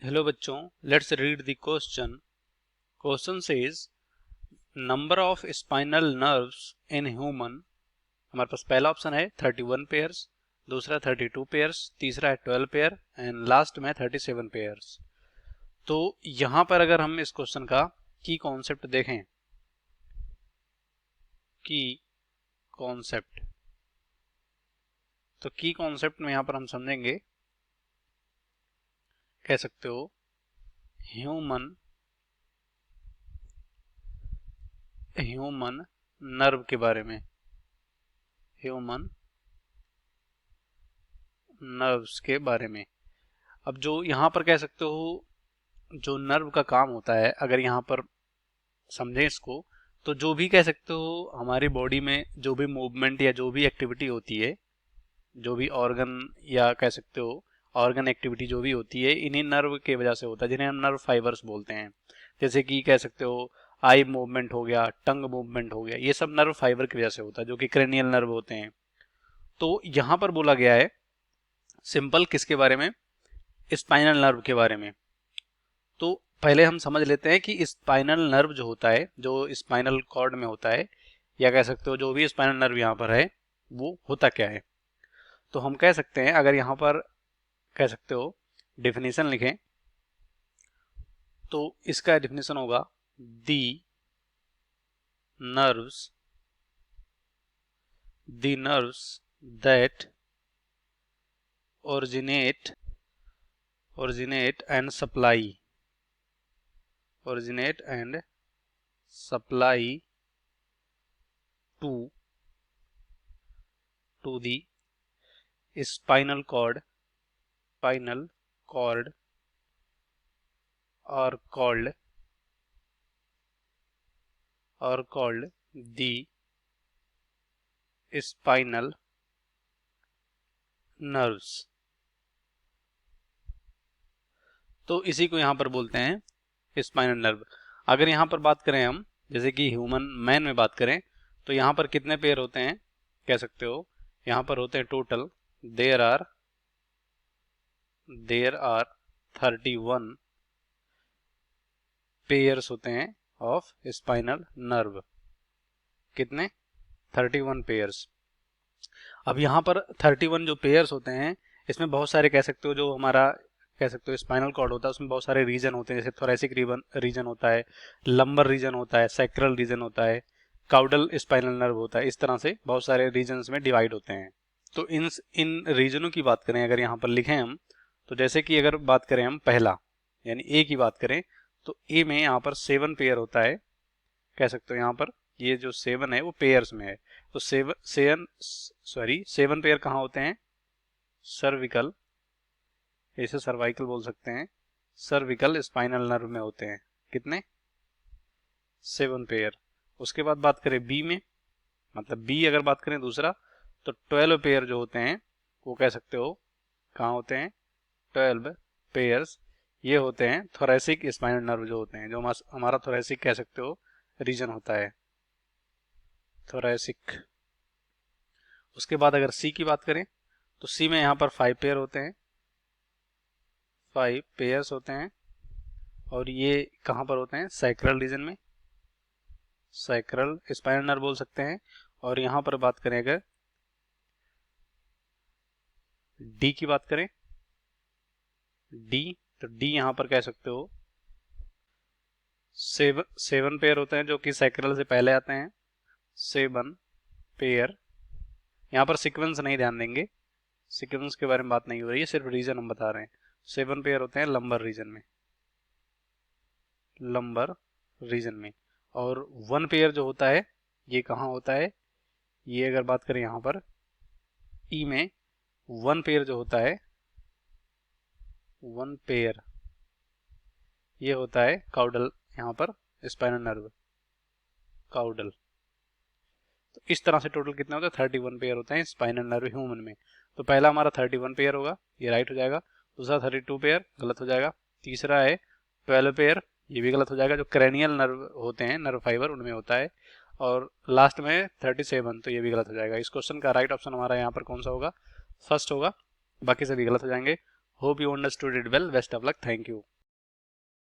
Hello बच्चों, let's read the question. Question says number of spinal nerves in human. हमारे पास पहला option है 31 pairs, दूसरा 32 पेयर्स, तीसरा है 12 पेयर एंड लास्ट में 37 पेयर्स। तो यहां पर अगर हम इस क्वेश्चन का की कॉन्सेप्ट देखें, की कॉन्सेप्ट, तो की कॉन्सेप्ट में यहां पर हम समझेंगे, कह सकते हो ह्यूमन नर्व के बारे में, ह्यूमन नर्व्स के बारे में। अब जो यहाँ पर कह सकते हो जो नर्व का काम होता है, अगर यहाँ पर समझें इसको, तो जो भी कह सकते हो हमारी बॉडी में जो भी मूवमेंट या जो भी एक्टिविटी होती है, जो भी ऑर्गन या कह सकते हो ऑर्गन एक्टिविटी जो भी होती है, इन्हीं नर्व के वजह से होता है, जिन्हें हम नर्व फाइबर्स बोलते हैं। जैसे कि कह सकते हो आई मूवमेंट हो गया, टंग मूवमेंट हो गया, ये सब नर्व फाइबर की वजह से होता है, जो कि क्रेनियल नर्व होते हैं। तो यहाँ पर बोला गया है सिंपल किसके बारे में, स्पाइनल नर्व के बारे में। तो पहले हम समझ लेते हैं कि स्पाइनल नर्व जो होता है, जो स्पाइनल कॉर्ड में होता है, या कह सकते हो जो भी स्पाइनल नर्व यहाँ पर है, वो होता क्या है। तो हम कह सकते हैं, अगर यहाँ पर कह सकते हो डिफिनीशन लिखें, तो इसका डिफिनीशन होगा the nerves that originate and supply to the spinal cord are called the spinal nerves। तो इसी को यहाँ पर बोलते हैं स्पाइनल नर्व। अगर यहाँ पर बात करें हम, जैसे कि ह्यूमन मैन में बात करें, तो यहाँ पर कितने पेयर होते हैं, कह सकते हो यहाँ पर होते हैं टोटल देयर आर 31 पेयर्स होते हैं ऑफ स्पाइनल नर्व। कितने? 31 पेयर्स। अब यहाँ पर 31 जो पेयर्स होते हैं, इसमें बहुत सारे कह सकते हो, जो हमारा कह सकते हो स्पाइनल कॉर्ड होता है, उसमें बहुत सारे रीजन होते हैं। जैसे थोरेसिक रीजन होता है, लंबर रीजन होता है, सैक्रल रीजन होता है, काउडल स्पाइनल नर्व होता है। इस तरह से बहुत सारे रीजन्स में डिवाइड होते हैं। तो इन रीजनों की बात करें, अगर यहाँ पर लिखें हम, तो जैसे कि अगर बात करें हम पहला यानी ए की बात करें, तो ए में यहाँ पर 7 पेयर होता है। कह सकते हो यहाँ पर ये जो 7 है वो पेयर्स में है। तो 7 पेयर कहाँ होते हैं? सर्विकल, इसे सर्वाइकल बोल सकते हैं, सर्विकल स्पाइनल नर्व में होते हैं। कितने? 7 पेयर। उसके बाद बात करें बी में, मतलब बी अगर बात करें दूसरा, तो 12 पेयर जो होते हैं, वो कह सकते हो कहाँ होते हैं? 12 पेयर्स ये होते हैं थोरेसिक स्पाइनल नर्व जो होते हैं, जो हमारा थोरेसिक कह सकते हो रीजन होता है, थोरेसिक। उसके बाद अगर सी की बात करें, तो सी में यहाँ पर 5 पेयर होते हैं, 5 पेयर्स होते हैं, और ये कहाँ पर होते हैं? सैक्रल रीजन में, सैक्रल स्पाइनल नर्व बोल सकते हैं। और यहाँ पर बात करें अगर डी की बात करें, डी, तो डी यहाँ पर कह सकते हो 7 पेयर होते हैं, जो कि सैक्रल से पहले आते हैं। 7 पेयर, यहाँ पर सीक्वेंस नहीं ध्यान देंगे, सीक्वेंस के बारे में बात नहीं हो रही है, सिर्फ रीजन हम बता रहे हैं। 7 पेयर होते हैं लंबर रीजन में, लंबर रीजन में। और 1 पेयर जो होता है, ये कहाँ होता है? ये अगर बात करें यहाँ पर ई में, 1 पेयर जो होता है, 1 पेयर ये होता है काउडल, यहाँ पर स्पाइनल नर्व, काउडल। तो इस तरह से टोटल कितने होते हैं? 31 पेयर होते हैं स्पाइनल नर्व ह्यूमन में। तो पहला हमारा 31 पेयर होगा, ये राइट हो जाएगा। दूसरा 32 पेयर गलत हो जाएगा। तीसरा है 12 पेयर, ये भी गलत हो जाएगा, जो क्रेनियल नर्व होते हैं, नर्व फाइबर, उनमें होता है। और लास्ट में 37, तो ये भी गलत हो जाएगा। इस क्वेश्चन का राइट ऑप्शन हमारा यहाँ पर कौन सा होगा? फर्स्ट होगा, बाकी सभी गलत हो जाएंगे। Hope you understood it well, best of luck, thank you.